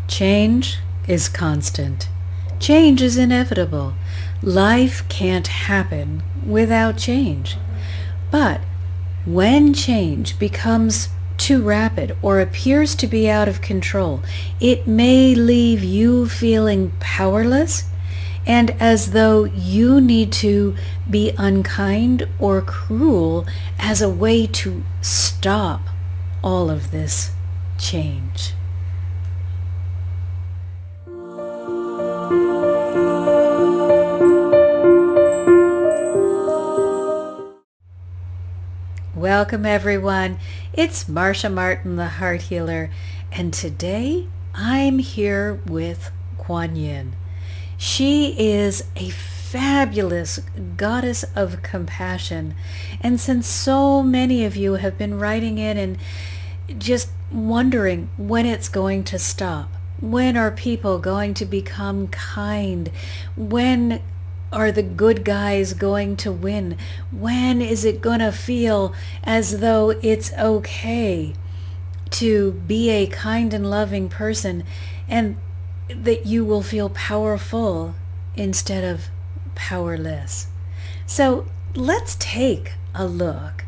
Change is constant. Change is inevitable. Life can't happen without change. But when change becomes too rapid or appears to be out of control, it may leave you feeling powerless and as though you need to be unkind or cruel as a way to stop all of this change. Welcome everyone, it's Marsha Martin, the Heart Healer, and today I'm here with Kuan Yin. She is a fabulous goddess of compassion, and since so many of you have been writing in and just wondering when it's going to stop, when are people going to become kind, when are the good guys going to win? When is it going to feel as though it's okay to be a kind and loving person and that you will feel powerful instead of powerless? So let's take a look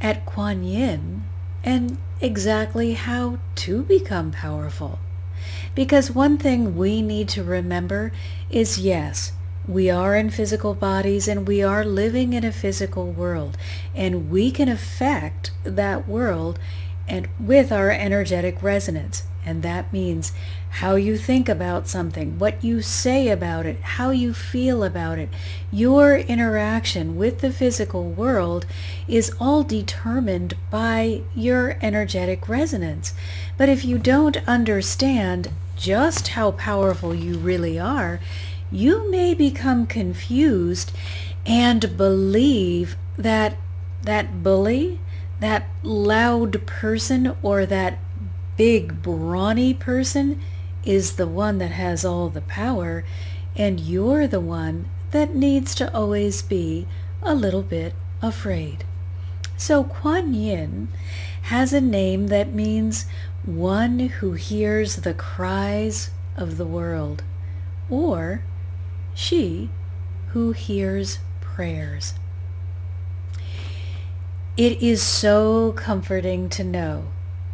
at Kuan Yin and exactly how to become powerful. Because one thing we need to remember is, yes, we are in physical bodies and we are living in a physical world, and we can affect that world and with our energetic resonance. And that means how you think about something, what you say about it, how you feel about it. Your interaction with the physical world is all determined by your energetic resonance. But if you don't understand just how powerful you really are, you may become confused and believe that that bully, that loud person, or that big brawny person is the one that has all the power, and you're the one that needs to always be a little bit afraid. So Kuan Yin has a name that means one who hears the cries of the world, or she who hears prayers. It is so comforting to know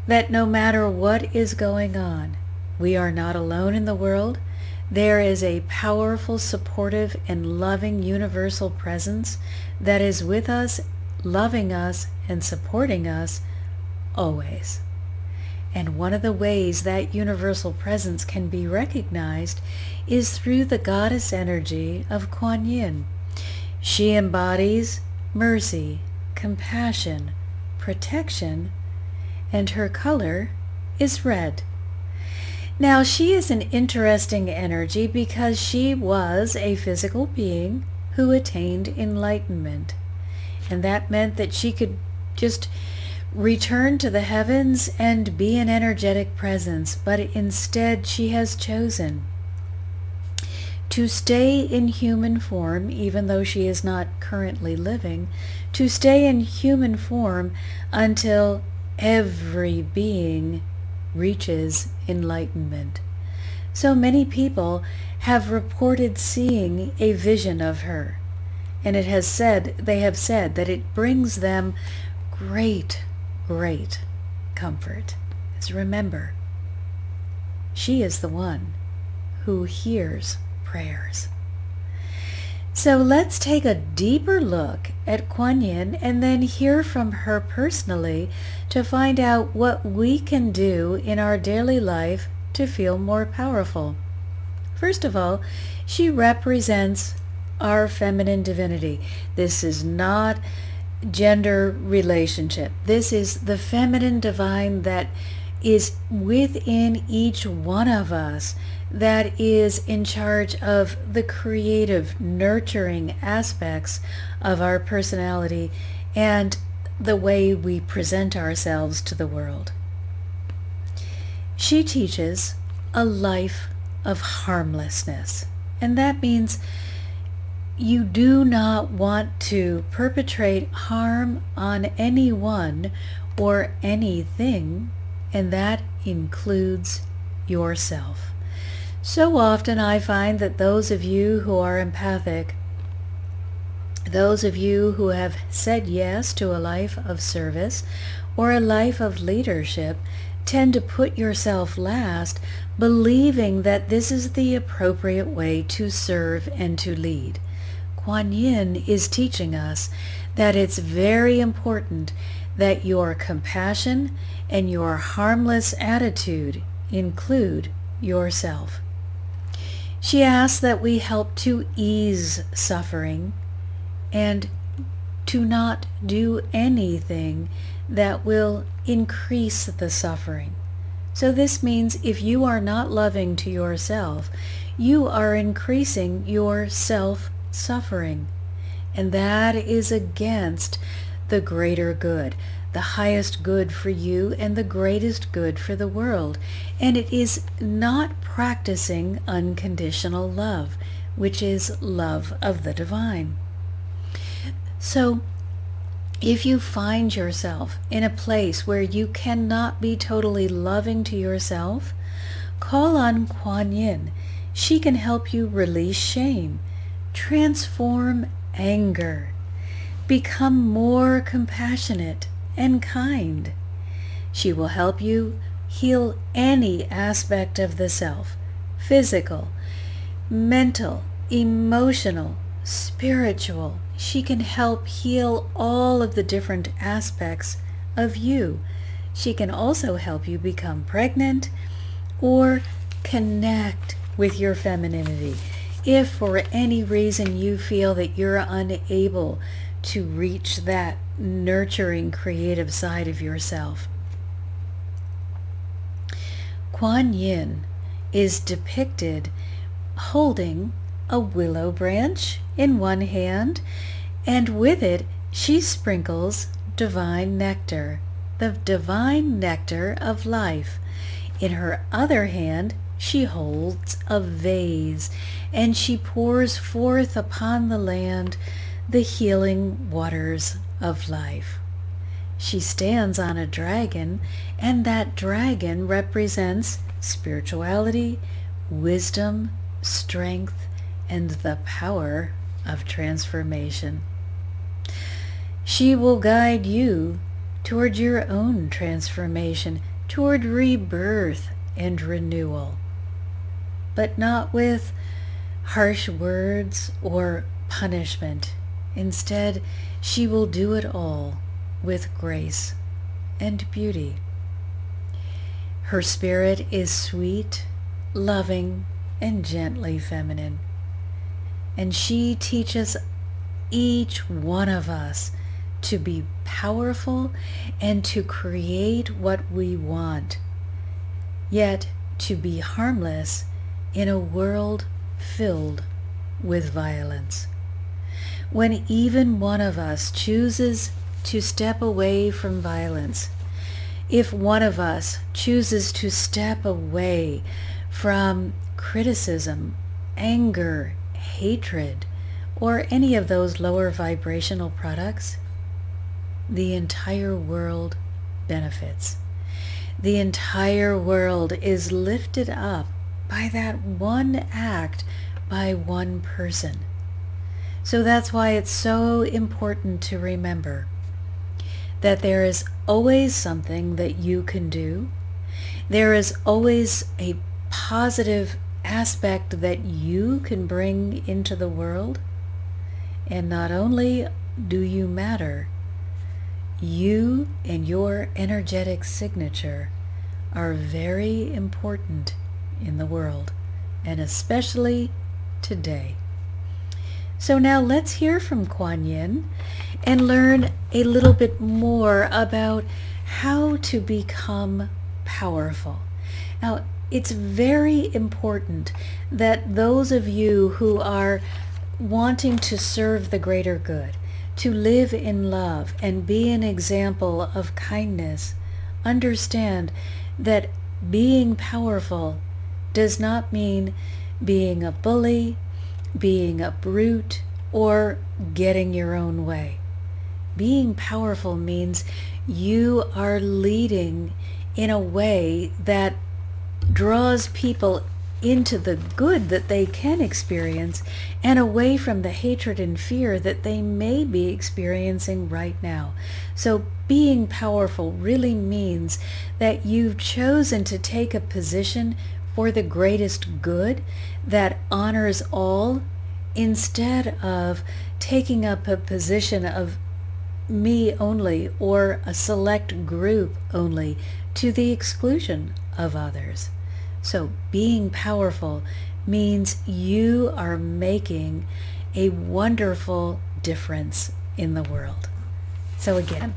that no matter what is going on, we are not alone in the world. There is a powerful, supportive, and loving universal presence that is with us, loving us, and supporting us always. And one of the ways that universal presence can be recognized is through the goddess energy of Kuan Yin. She embodies mercy, compassion, protection, and her color is red. Now, she is an interesting energy because she was a physical being who attained enlightenment. And that meant that she could just return to the heavens and be an energetic presence, but instead she has chosen to stay in human form, even though she is not currently living, to stay in human form until every being reaches enlightenment. So many people have reported seeing a vision of her, and they have said that it brings them great comfort. As remember, she is the one who hears prayers. So let's take a deeper look at Kuan Yin and then hear from her personally to find out what we can do in our daily life to feel more powerful. First of all, she represents our feminine divinity. This is not gender relationship. This is the feminine divine that is within each one of us, that is in charge of the creative, nurturing aspects of our personality and the way we present ourselves to the world. She teaches a life of harmlessness, and that means you do not want to perpetrate harm on anyone or anything, and that includes yourself. So often I find that those of you who are empathic, those of you who have said yes to a life of service or a life of leadership, tend to put yourself last, believing that this is the appropriate way to serve and to lead. Kuan Yin is teaching us that it's very important that your compassion and your harmless attitude include yourself. She asks that we help to ease suffering and to not do anything that will increase the suffering. So this means if you are not loving to yourself, you are increasing your self-suffering. And that is against the greater good, the highest good for you and the greatest good for the world. And it is not practicing unconditional love, which is love of the divine. So if you find yourself in a place where you cannot be totally loving to yourself, call on Kuan Yin. She can help you release shame, transform anger, become more compassionate and kind. She will help you heal any aspect of the self, physical, mental, emotional, spiritual. She can help heal all of the different aspects of you. She can also help you become pregnant or connect with your femininity. If for any reason you feel that you're unable to reach that nurturing, creative side of yourself. Kuan Yin is depicted holding a willow branch in one hand, and with it she sprinkles divine nectar, the divine nectar of life. In her other hand she holds a vase, and she pours forth upon the land the healing waters of life. She stands on a dragon, and that dragon represents spirituality, wisdom, strength, and the power of transformation. She will guide you toward your own transformation, toward rebirth and renewal, but not with harsh words or punishment. Instead, she will do it all with grace and beauty. Her spirit is sweet, loving, and gently feminine. And she teaches each one of us to be powerful and to create what we want, yet to be harmless in a world filled with violence. When even one of us chooses to step away from violence, if one of us chooses to step away from criticism, anger, hatred, or any of those lower vibrational products, the entire world benefits. The entire world is lifted up by that one act by one person. So that's why it's so important to remember that there is always something that you can do. There is always a positive aspect that you can bring into the world. And not only do you matter, you and your energetic signature are very important in the world, and especially today. So now let's hear from Kuan Yin and learn a little bit more about how to become powerful. Now, it's very important that those of you who are wanting to serve the greater good, to live in love and be an example of kindness, understand that being powerful does not mean being a bully, being a brute, or getting your own way. Being powerful means you are leading in a way that draws people into the good that they can experience and away from the hatred and fear that they may be experiencing right now. So being powerful really means that you've chosen to take a position for the greatest good that honors all, instead of taking up a position of me only or a select group only to the exclusion of others. So being powerful means you are making a wonderful difference in the world. So again,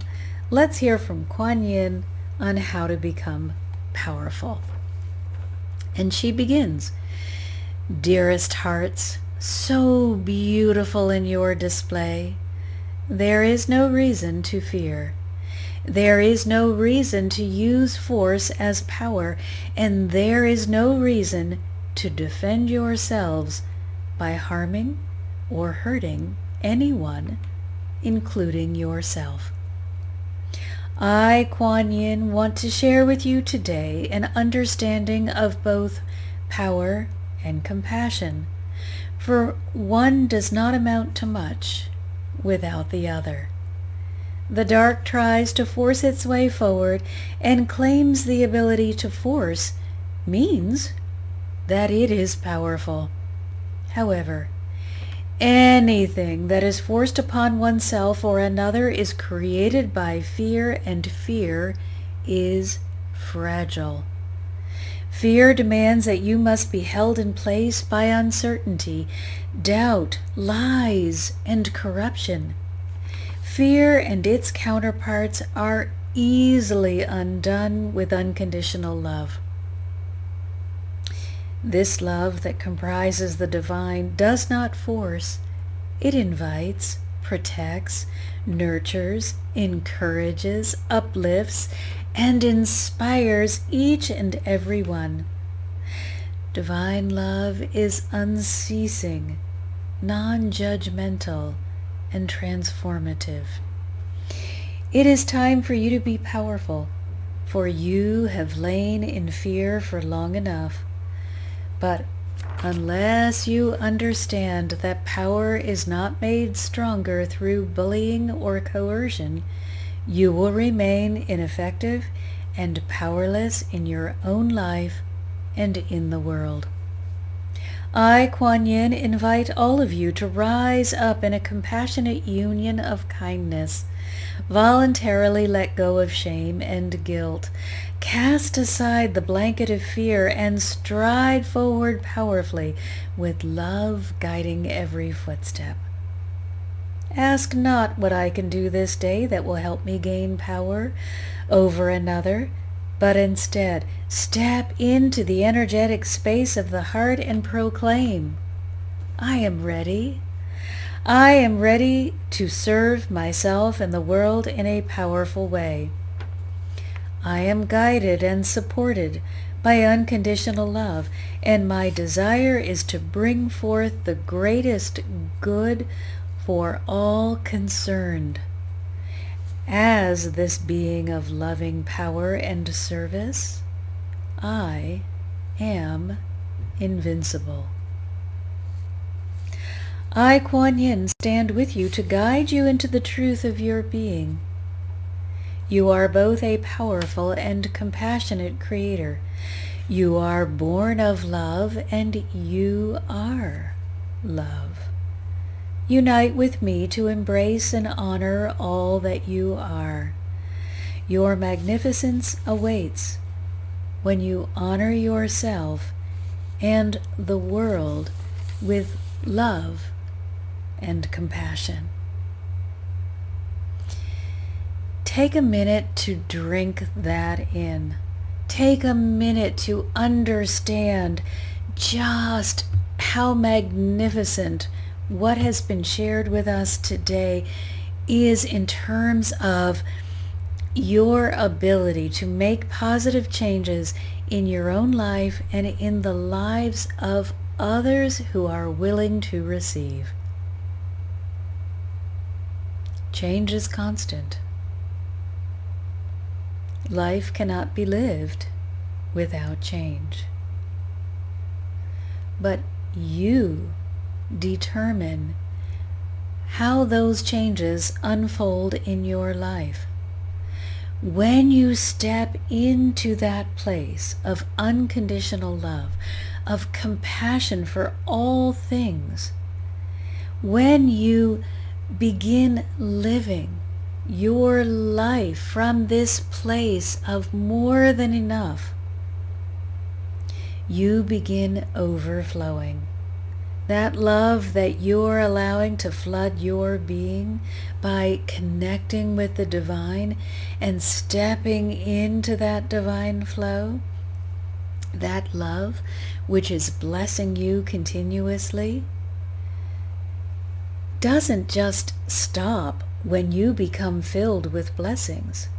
let's hear from Kuan Yin on how to become powerful. And she begins, "Dearest hearts, so beautiful in your display. There is no reason to fear. There is no reason to use force as power, and there is no reason to defend yourselves by harming or hurting anyone, including yourself. I, Kuan Yin, want to share with you today an understanding of both power and compassion, for one does not amount to much without the other. The dark tries to force its way forward and claims the ability to force means that it is powerful. However, anything that is forced upon oneself or another is created by fear, and fear is fragile. Fear demands that you must be held in place by uncertainty, doubt, lies, and corruption. Fear and its counterparts are easily undone with unconditional love. This love that comprises the divine does not force. It invites, protects, nurtures, encourages, uplifts, and inspires each and every one. Divine love is unceasing, non-judgmental, and transformative. It is time for you to be powerful, for you have lain in fear for long enough. But unless you understand that power is not made stronger through bullying or coercion, you will remain ineffective and powerless in your own life and in the world. I, Kuan Yin, invite all of you to rise up in a compassionate union of kindness. Voluntarily let go of shame and guilt. Cast aside the blanket of fear and stride forward powerfully with love guiding every footstep. Ask not what I can do this day that will help me gain power over another, but instead step into the energetic space of the heart and proclaim, I am ready. I am ready to serve myself and the world in a powerful way. I am guided and supported by unconditional love, and my desire is to bring forth the greatest good for all concerned. As this being of loving power and service, I am invincible. I, Kuan Yin, stand with you to guide you into the truth of your being. You are both a powerful and compassionate creator. You are born of love, and you are love. Unite with me to embrace and honor all that you are. Your magnificence awaits when you honor yourself and the world with love and compassion. Take a minute to drink that in. Take a minute to understand just how magnificent what has been shared with us today is in terms of your ability to make positive changes in your own life and in the lives of others who are willing to receive. Change is constant. Life cannot be lived without change. But you determine how those changes unfold in your life. When you step into that place of unconditional love, of compassion for all things, when you begin living your life from this place of more than enough, you begin overflowing. That love that you're allowing to flood your being by connecting with the divine and stepping into that divine flow, that love which is blessing you continuously, doesn't just stop when you become filled with blessings.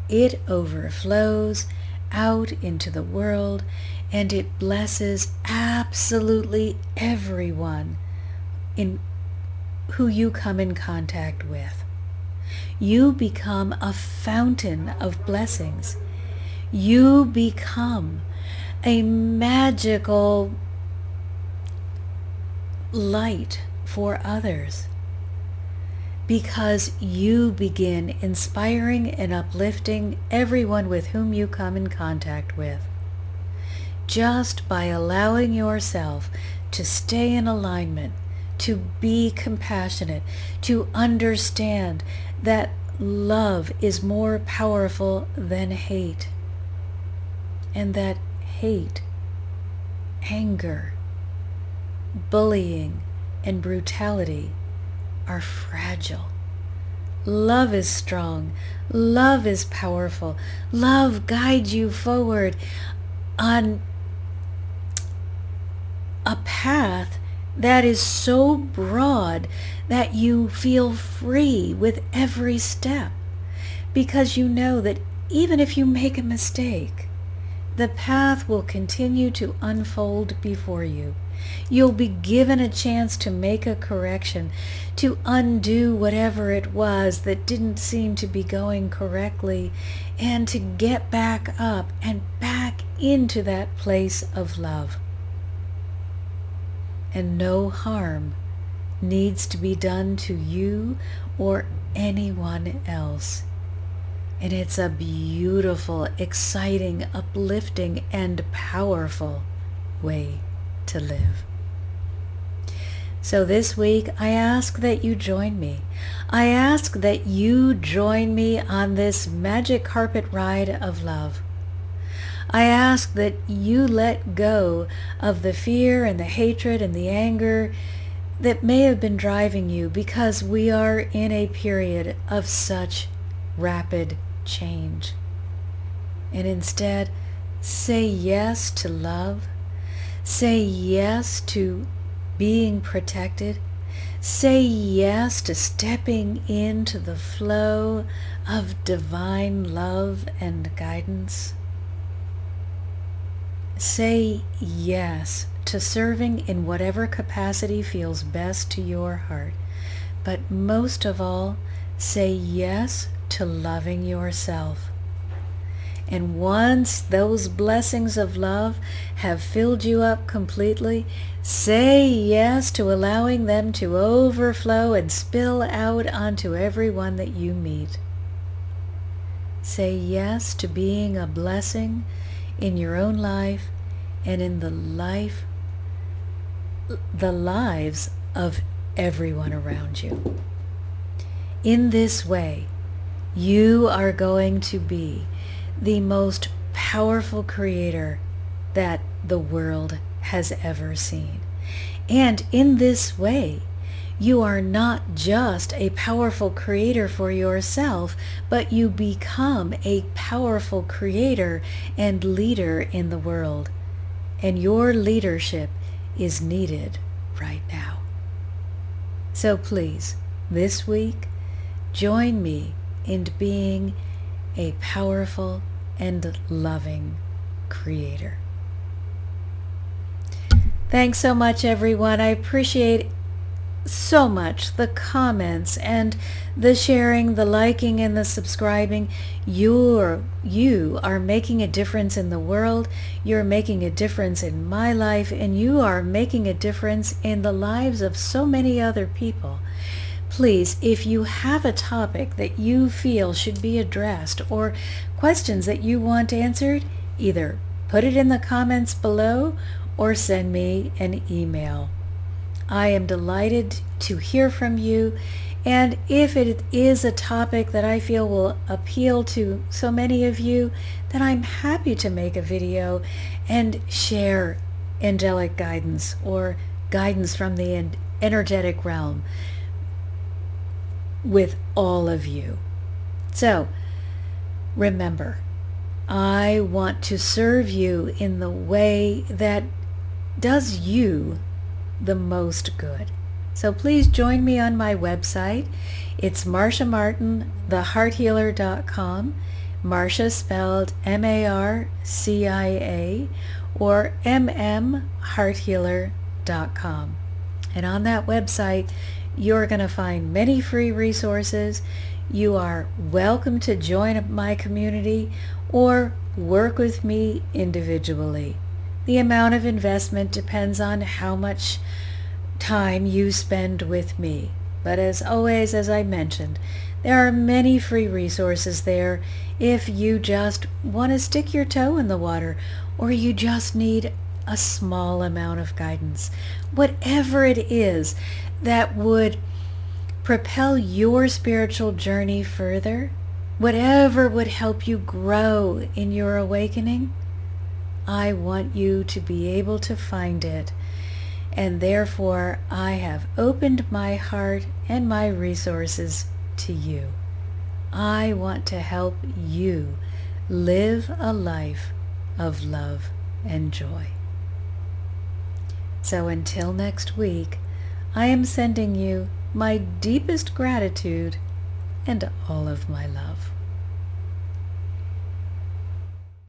It overflows out into the world, and it blesses absolutely everyone in who you come in contact with. You become a fountain of blessings. You become a magical light for others, because you begin inspiring and uplifting everyone with whom you come in contact with, just by allowing yourself to stay in alignment, to be compassionate, to understand that love is more powerful than hate, and that hate, anger, bullying, and brutality are fragile. Love is strong. Love is powerful. Love guides you forward on a path that is so broad that you feel free with every step, because you know that even if you make a mistake, the path will continue to unfold before you. You'll be given a chance to make a correction, to undo whatever it was that didn't seem to be going correctly, and to get back up and back into that place of love. And no harm needs to be done to you or anyone else. And it's a beautiful, exciting, uplifting, and powerful way to live. So this week, I ask that you join me. I ask that you join me on this magic carpet ride of love. I ask that you let go of the fear and the hatred and the anger that may have been driving you, because we are in a period of such rapid change. And instead, say yes to love. Say yes to being protected. Say yes to stepping into the flow of divine love and guidance. Say yes to serving in whatever capacity feels best to your heart. But most of all, say yes to loving yourself. And once those blessings of love have filled you up completely, say yes to allowing them to overflow and spill out onto everyone that you meet. Say yes to being a blessing in your own life and in the lives of everyone around you. In this way, you are going to be the most powerful creator that the world has ever seen. And in this way, you are not just a powerful creator for yourself, but you become a powerful creator and leader in the world. And your leadership is needed right now. So please, this week, join me in being a powerful and loving creator. Thanks so much, everyone. I appreciate so much the comments and the sharing, the liking, and the subscribing. You are making a difference in the world. You're making a difference in my life, and you are making a difference in the lives of so many other people. Please, if you have a topic that you feel should be addressed or questions that you want answered, either put it in the comments below or send me an email. I am delighted to hear from you, and if it is a topic that I feel will appeal to so many of you, then I'm happy to make a video and share angelic guidance or guidance from the energetic realm with all of you. So remember, I want to serve you in the way that does you the most good. So please join me on my website. It's MarshaMartinTheHeartHealer.com. Marsha spelled M-A-R-C-I-A or mmhearthealer.com. And on that website, you're going to find many free resources. You are welcome to join my community or work with me individually. The amount of investment depends on how much time you spend with me. But as always, as I mentioned, there are many free resources there if you just want to stick your toe in the water or you just need a small amount of guidance. Whatever it is that would propel your spiritual journey further, whatever would help you grow in your awakening, I want you to be able to find it. And therefore, I have opened my heart and my resources to you. I want to help you live a life of love and joy. So until next week, I am sending you my deepest gratitude and all of my love.